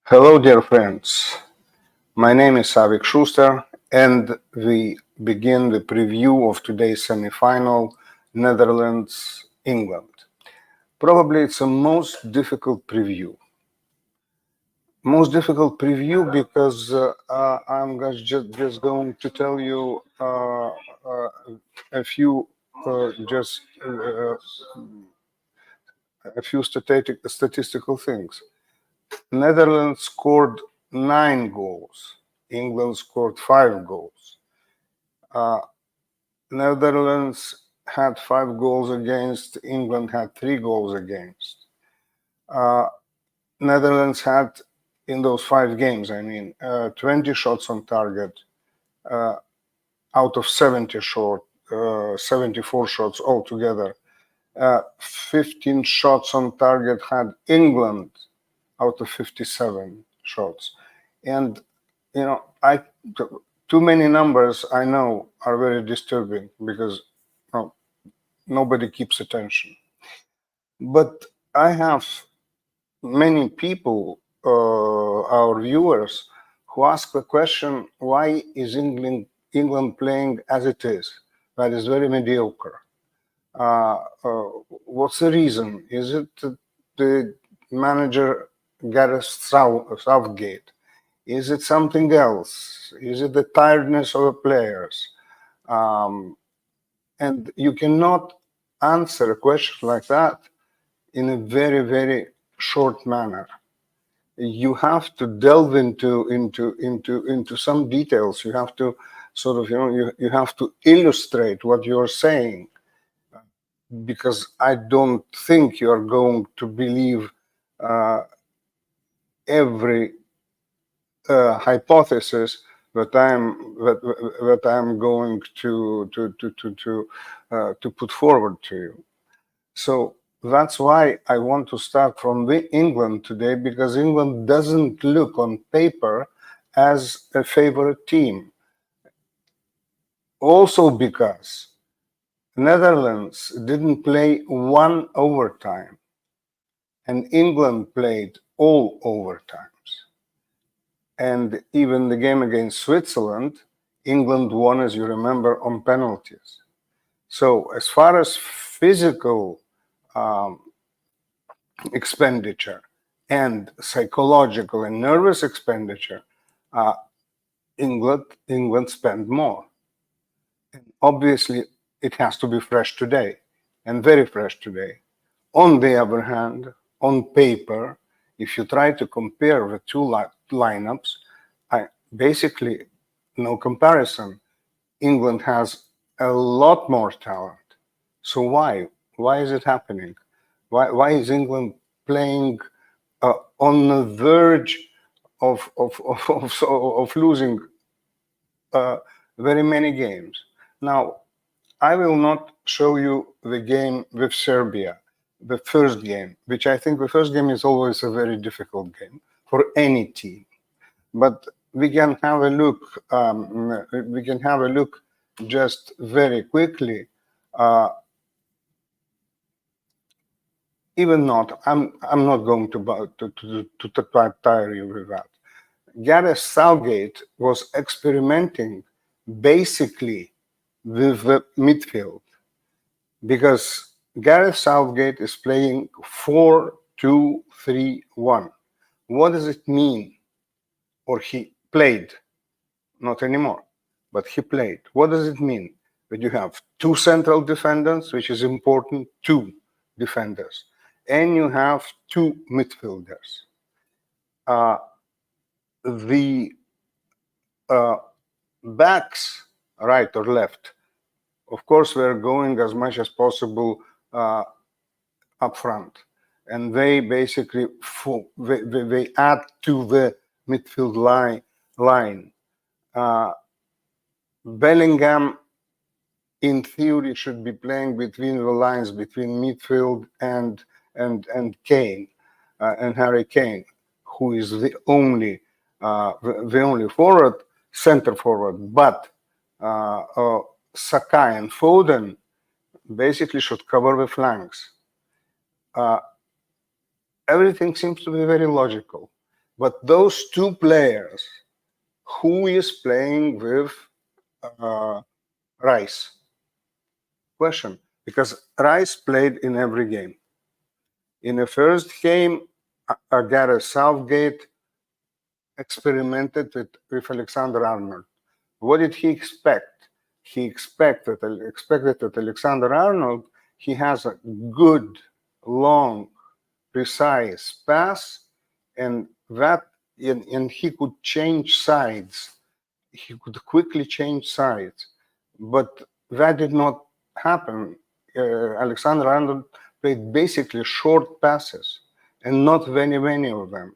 Hello, dear friends. My name is Savik Schuster, and we begin the preview of today's semifinal, Netherlands-England. Probably it's the most difficult preview. Most difficult preview because I'm just going to tell you a few a few statistical things. Netherlands scored 9 goals. England scored 5 goals. Netherlands had 5 goals against. England had 3 goals against. Netherlands had, in those 5 games, 20 shots on target out of 74 shots altogether. 15 shots on target had England out of 57 shots. And, too many numbers, I know, are very disturbing because nobody keeps attention. But I have many people, our viewers, who ask the question, why is England playing as it is? That is very mediocre. What's the reason? Is it the manager Gareth Southgate? Is it something else? Is it the tiredness of the players? And you cannot answer a question like that in a very, very short manner. You have to delve into some details. You have to sort of, you have to illustrate what you're saying, because I don't think you are going to believe every hypothesis that I'm going to put forward to you. So that's why I want to start from England today, because England doesn't look on paper as a favorite team. Also because Netherlands didn't play one overtime and England played all overtimes. And even the game against Switzerland, England won, as you remember, on penalties. So as far as physical expenditure and psychological and nervous expenditure, England spent more. And obviously, it has to be fresh today, and very fresh today. On the other hand, on paper, if you try to compare the two lineups, basically no comparison. England has a lot more talent. So why? Why is it happening? Why is England playing on the verge of losing very many games? Now, I will not show you the game with Serbia, the first game, which I think the first game is always a very difficult game for any team. But we can have a look. We can have a look just very quickly. Even not, I'm not going to tire you with that. Gareth Southgate was experimenting basically with the midfield, because Gareth Southgate is playing 4-2-3-1. What does it mean? Or he played, not anymore, but he played. What does it mean? That you have 2 central defenders, which is important, 2 defenders, and you have 2 midfielders. The backs, right or left, of course, we're going as much as possible up front, and they basically they add to the midfield line. Bellingham, in theory, should be playing between the lines between midfield and Kane and Harry Kane, who is the only forward, center forward. But Saka and Foden basically should cover the flanks. everything seems to be very logical. But those two players, who is playing with Rice? Question. Because Rice played in every game. In the first game, Gareth Southgate experimented with Alexander Arnold. What did he expect? He expected that Alexander Arnold, he has a good, long, precise pass, and he could change sides. He could quickly change sides, but that did not happen. Alexander Arnold played basically short passes, and not many of them.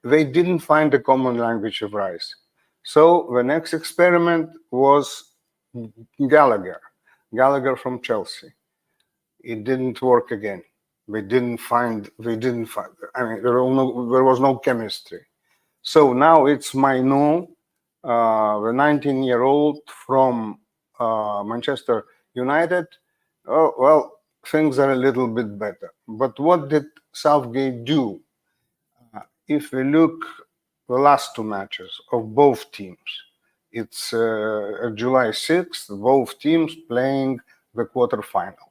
They didn't find the common language of Rice. So the next experiment was Gallagher from Chelsea. It didn't work again. They didn't find, I mean, there was no chemistry. So now it's Mainoo, the 19-year-old from Manchester United. Oh, well, things are a little bit better. But what did Southgate do? If we look the last two matches of both teams, it's July 6th, both teams playing the quarterfinal.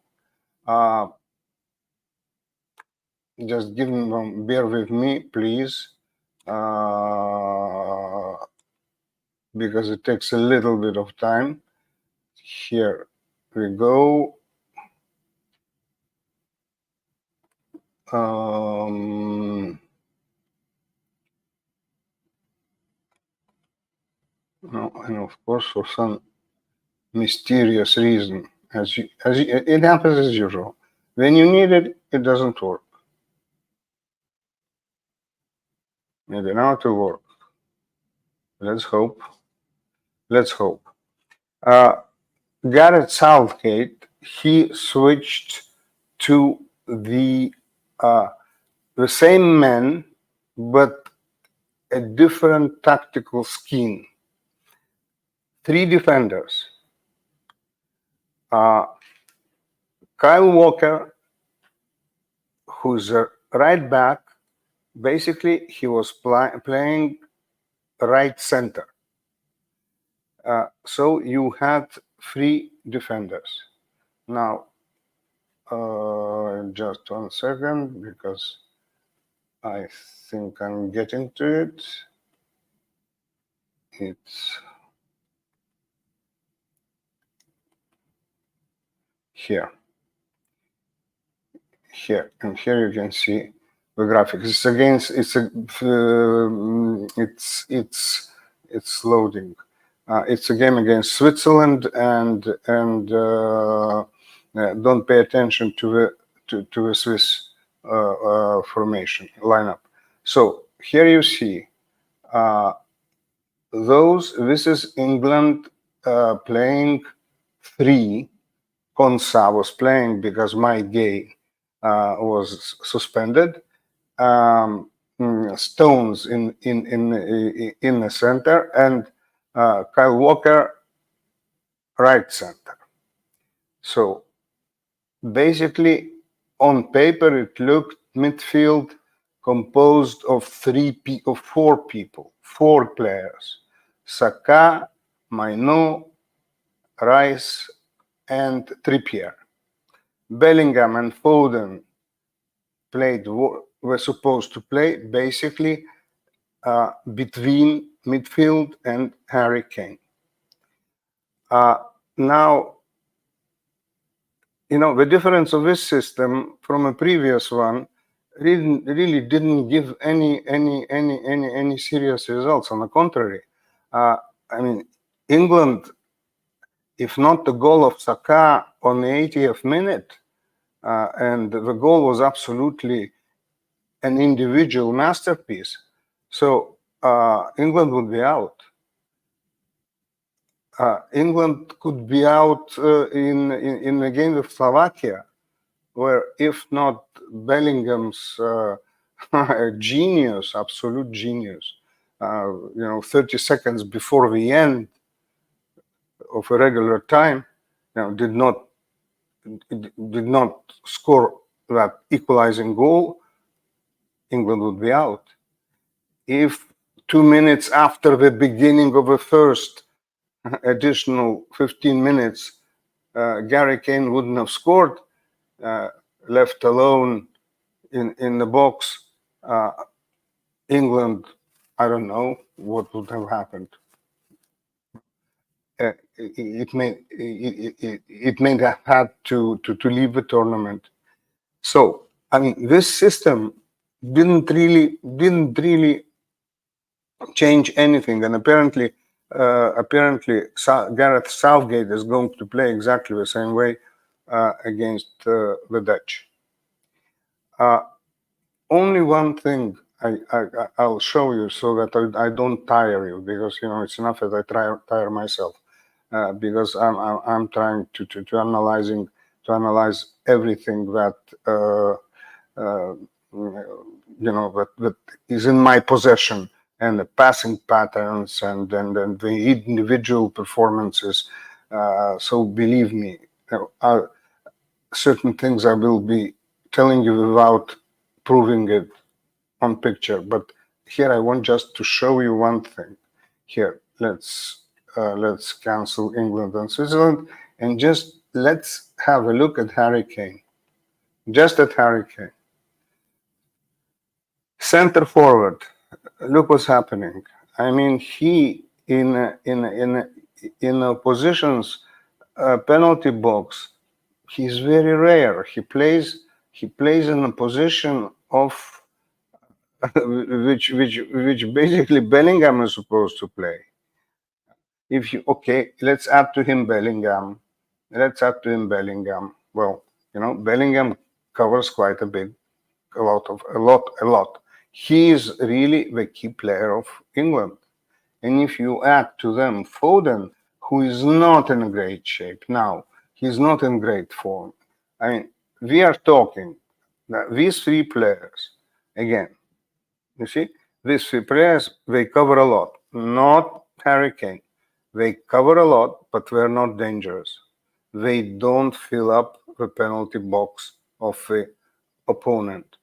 Just bear with me, please, because it takes a little bit of time. Here we go. No, and of course, for some mysterious reason, it happens as usual. When you need it, it doesn't work. Maybe now it will work. Let's hope. Let's hope. Gareth Southgate, he switched to the same men, but a different tactical scheme. 3 defenders. Kyle Walker, who's a right back, basically he was playing right center. So you had 3 defenders. Now, just 1 second, because I think I'm getting to it. It's here. Here, and here you can see the graphics. It's against, it's loading. It's a game against Switzerland, and don't pay attention to the Swiss formation lineup. So here you see this is England playing 3. Konsa was playing because Mike Gay was suspended. Stones in the center, and Kyle Walker right center. So basically, on paper, it looked midfield composed of 4 people, 4 players: Saka, Mainoo, Rice, and Trippier. Bellingham and Foden were supposed to play basically between midfield and Harry Kane. Now, the difference of this system from a previous one really didn't give any serious results. On the contrary, I mean, England, if not the goal of Saka on the 80th minute, and the goal was absolutely an individual masterpiece, so England would be out. England could be out in a game with Slovakia, where if not Bellingham's genius, absolute genius, 30 seconds before the end of a regular time, did not score that equalizing goal, England would be out. If 2 minutes after the beginning of the first additional 15 minutes, Harry Kane wouldn't have scored, left alone in the box, England, I don't know what would have happened. It may have had to leave the tournament. So I mean, this system didn't really change anything, and apparently Gareth Southgate is going to play exactly the same way against the Dutch. Only one thing I'll show you so that I don't tire you, because it's enough that I tire myself, because I'm trying to analyze everything that that is in my possession, and the passing patterns and the individual performances. So believe me, certain things I will be telling you without proving it on picture. But here I want just to show you one thing. Here, let's cancel England and Switzerland, and just let's have a look at Harry Kane. Just at Harry Kane. Center forward. Look what's happening. I mean, he in a positions penalty box, he's very rare. He plays in a position of which basically Bellingham is supposed to play. If you let's add to him Bellingham. Well, Bellingham covers quite a bit, a lot. He is really the key player of England. And if you add to them Foden, who is not in great shape now, he's not in great form. I mean, we are talking that these three players, again, you see, these three players, they cover a lot. Not Harry Kane. They cover a lot, but they're not dangerous. They don't fill up the penalty box of the opponent.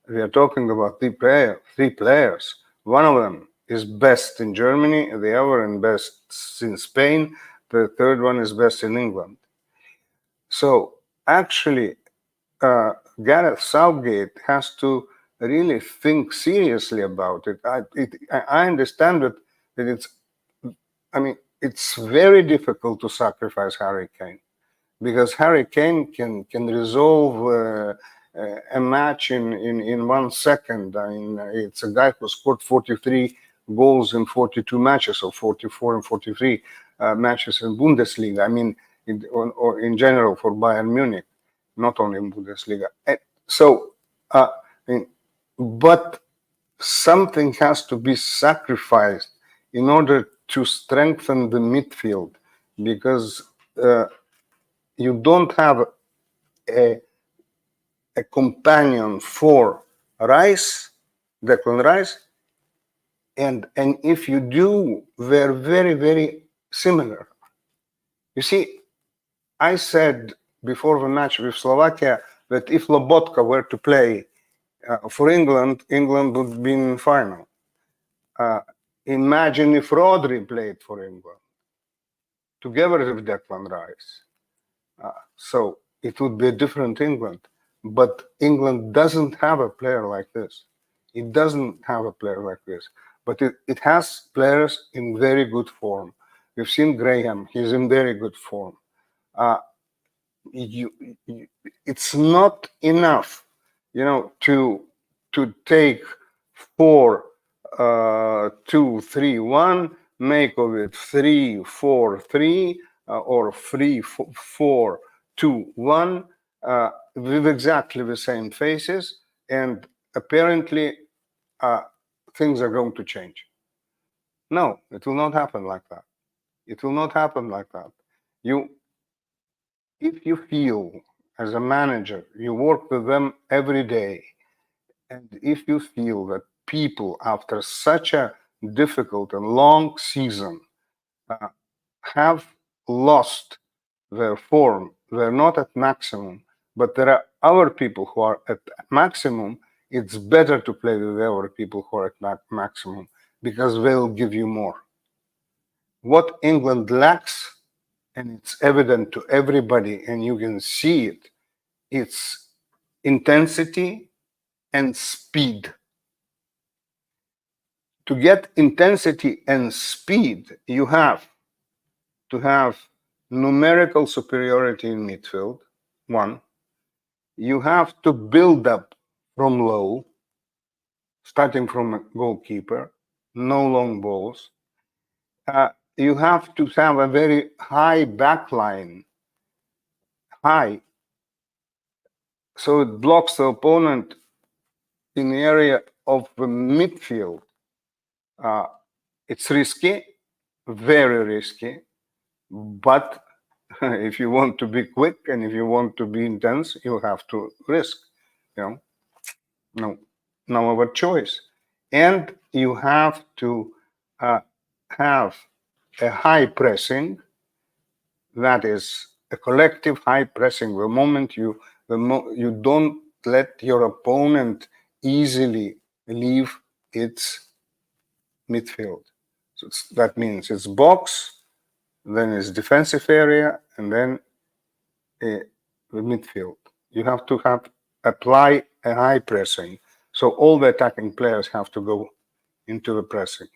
We are talking about three players. One of them is best in Germany, the other is best in Spain, the third one is best in England. So actually, Gareth Southgate has to really think seriously about it. I understand that it's very difficult to sacrifice Harry Kane, because Harry Kane can resolve a match in 1 second. I mean, it's a guy who scored 43 goals in 42 matches, or 44 and 43 matches in Bundesliga. I mean, or in general for Bayern Munich, not only in Bundesliga. So, but something has to be sacrificed in order to strengthen the midfield, because you don't have a companion for Declan Rice, and if you do, they're very, very similar. You see, I said before the match with Slovakia that if Lobotka were to play for England, England would be in final. Imagine if Rodri played for England together with Declan Rice. So it would be a different England. But England doesn't have a player like this. It doesn't have a player like this. But it has players in very good form. We've seen Graham. He's in very good form. It's not enough, to take 4-2-3-1, make of it 3-4-3 or 3-4-2-1 with exactly the same faces, and apparently things are going to change. No, it will not happen like that. It will not happen like that. If you feel as a manager, you work with them every day, and if you feel that people, after such a difficult and long season, have lost their form, they're not at maximum, But there are other people who are at maximum. It's better to play with other people who are at maximum because they'll give you more. What England lacks, and it's evident to everybody, and you can see it, it's intensity and speed. To get intensity and speed, you have to have numerical superiority in midfield, one. You have to build up from low, starting from a goalkeeper, no long balls. You have to have a very high backline, high, so it blocks the opponent in the area of the midfield. It's risky, very risky, but if you want to be quick and if you want to be intense, you have to risk, no other choice. And you have to have a high pressing, that is a collective high pressing. The moment you don't let your opponent easily leave its midfield. So that means it's box, then it's defensive area, and then the midfield. You have to apply a high pressing. So all the attacking players have to go into the pressing.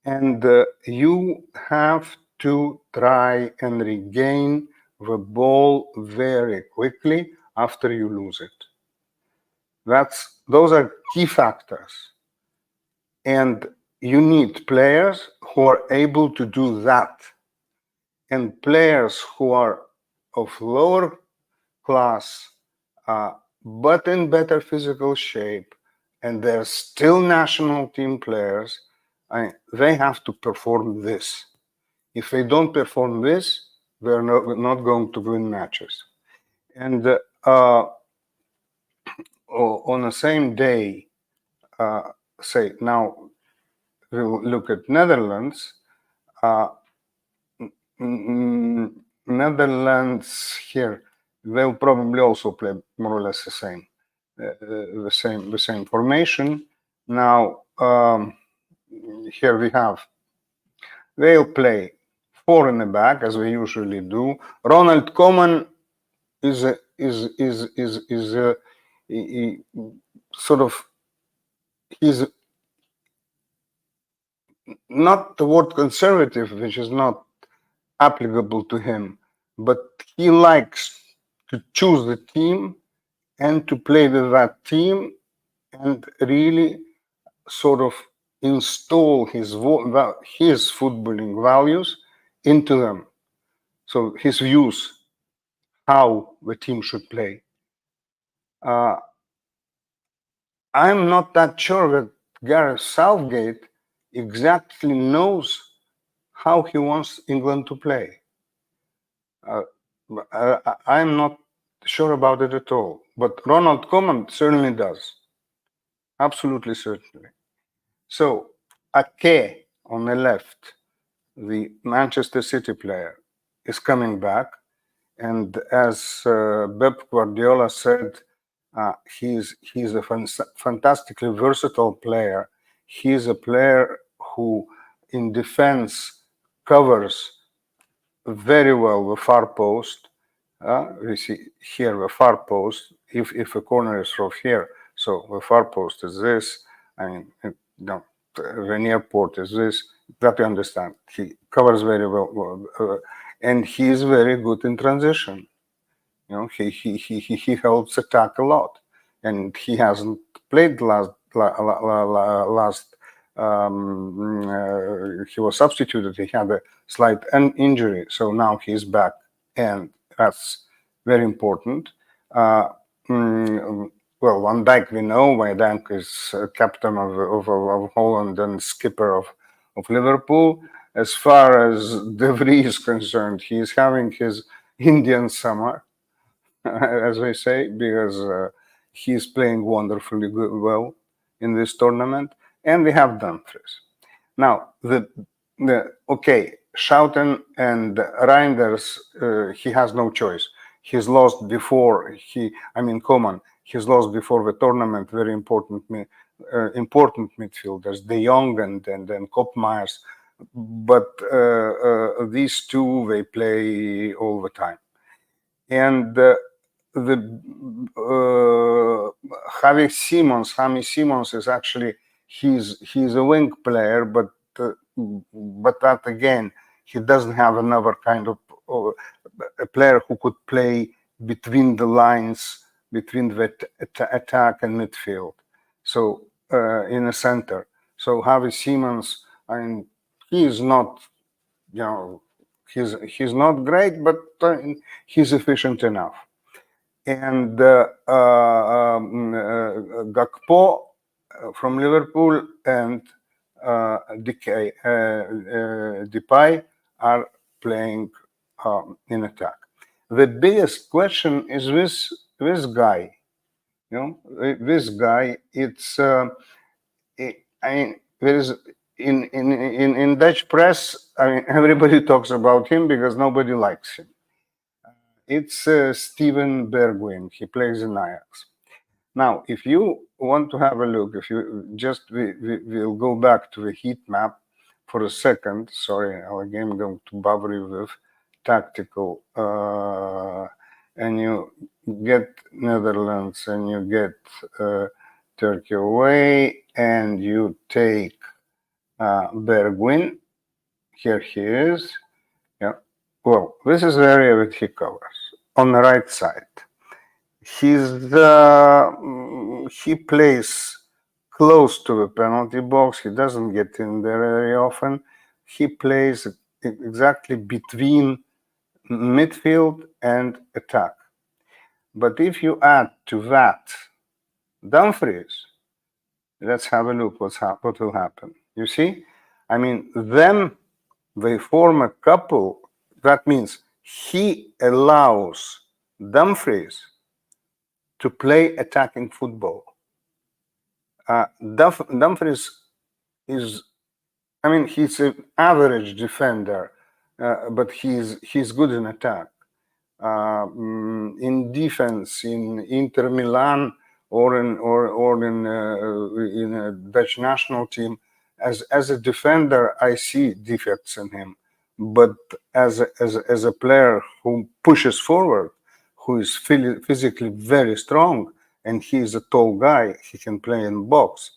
And you have to try and regain the ball very quickly after you lose it. Those are key factors. And you need players who are able to do that. And players who are of lower class, but in better physical shape, and they're still national team players, they have to perform this. If they don't perform this, they're not going to win matches. And on the same day, say now we'll look at Netherlands. Netherlands here, they'll probably also play more or less the same formation. Now here we have, they'll play 4 in the back as we usually do. Ronald Koeman is sort of, he's not the word conservative, which is not applicable to him, but he likes to choose the team and to play with that team and really sort of install his footballing values into them. So his views, how the team should play. I'm not that sure that Gareth Southgate exactly knows how he wants England to play. I'm not sure about it at all. But Ronald Koeman certainly does. Absolutely certainly. So Ake on the left, the Manchester City player, is coming back. And as Pep Guardiola said, he's a fantastically versatile player. He's a player who, in defense, covers very well the far post. We see here the far post. If a corner is from here, so the far post is this. I mean, the near port is this. That you understand. He covers very well, and he is very good in transition. He helps attack a lot, and he hasn't played last. He was substituted. He had a slight injury, so now he's back, and that's very important. Well, Van Dijk, we know Van Dijk is captain of Holland and skipper of Liverpool. As far as De Vries is concerned, he is having his Indian summer, as they say, because he's playing wonderfully well in this tournament, and we have Dumfries. Now, okay, Schouten and Reinders, he has no choice. He's lost before Coman. He's lost before the tournament. Very important midfielders, De Jong and Koopmeiners. But these two, they play all the time. And Javi Simons is actually he's a wing player, but that again, he doesn't have another kind of a player who could play between the lines, between the attack and midfield. So in a center. So Javi Simons, he is not, he's not great, but he's efficient enough. And Gakpo from Liverpool and Depay are playing in attack. The biggest question is this guy. This guy. It's there is in Dutch press. Everybody talks about him because nobody likes him. It's Steven Bergwijn. He plays in Ajax. Now, if you want to have a look, if you just we'll go back to the heat map for a second. Sorry, again, I'm going to bother you with tactical. And you get Netherlands and you get Turkey away, and you take Bergwijn. Here he is. Yeah. Well, this is the area that he covers on the right side. He plays close to the penalty box. He doesn't get in there very often. He plays exactly between midfield and attack. But if you add to that Dumfries, let's have a look what will happen. You see? They form a couple. That means he allows Dumfries to play attacking football. Dumfries is, he's an average defender, but he's good in attack. In defense, in Inter Milan or in a Dutch national team, as a defender, I see defects in him. But as a player who pushes forward, who is physically very strong, and he is a tall guy, he can play in box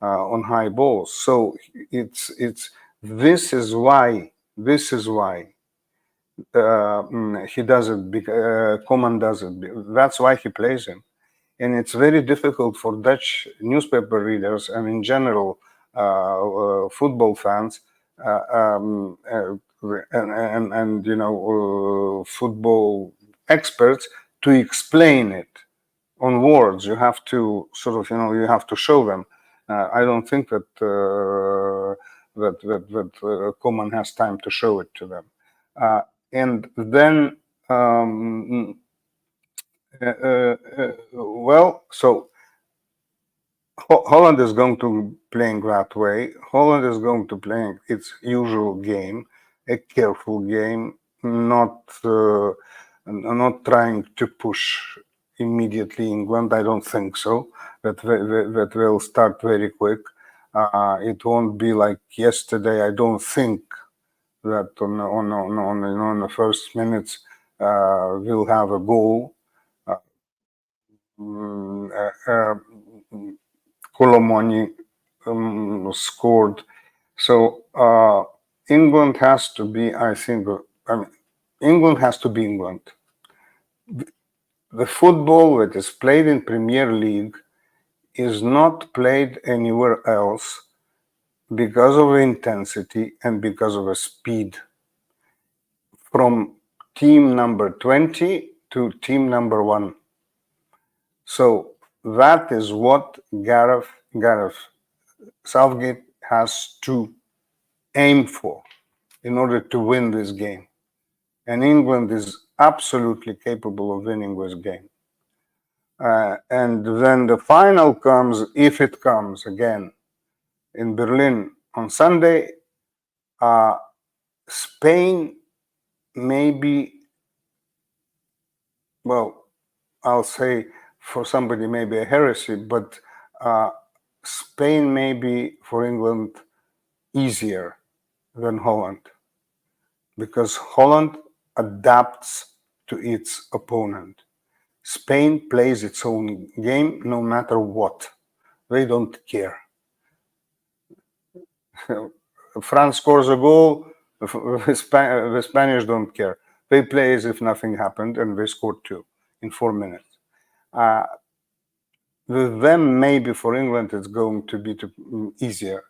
on high balls. So this is why he does it. Koeman does it. That's why he plays him, and it's very difficult for Dutch newspaper readers and in general football fans and football experts to explain it on words. You have to you have to show them. I don't think that Koeman has time to show it to them. And then, so Holland is going to playing that way. Holland is going to play its usual game, a careful game, not trying to push immediately England. I don't think so. That will start very quick. It won't be like yesterday. I don't think that on the first minutes we'll have a goal. Colomoni scored. So England has to be, England has to be England. The football that is played in Premier League is not played anywhere else because of the intensity and because of the speed. From team number 20 to team number 1. So that is what Gareth Southgate has to aim for in order to win this game. And England is absolutely capable of winning this game. And then the final comes, if it comes again, in Berlin on Sunday. Spain maybe well, I'll say for somebody maybe a heresy, but Spain may be for England easier than Holland, because Holland adapts to its opponent. Spain plays its own game no matter what. They don't care. France scores a goal, the Spanish don't care. They play as if nothing happened, and they scored 2 in 4 minutes. With them, maybe for England, it's going to be easier.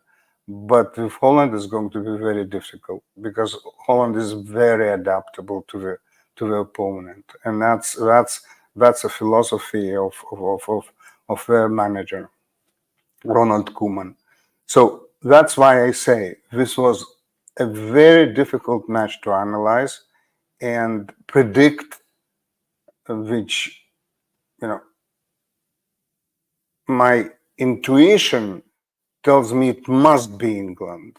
But with Holland, it's going to be very difficult, because Holland is very adaptable to the opponent, and that's a philosophy of their manager, Ronald Koeman. So that's why I say this was a very difficult match to analyze and predict, which, you know, my intuition tells me it must be England,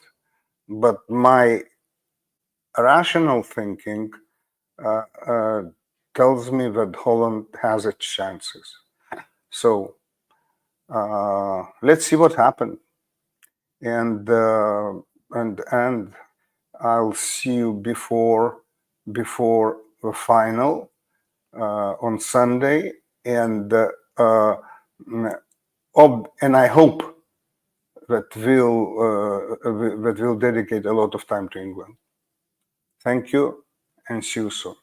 but my rational thinking tells me that Holland has its chances. So let's see what happens, and I'll see you before the final on Sunday, and I hope that we'll dedicate a lot of time to England. Thank you, and see you soon.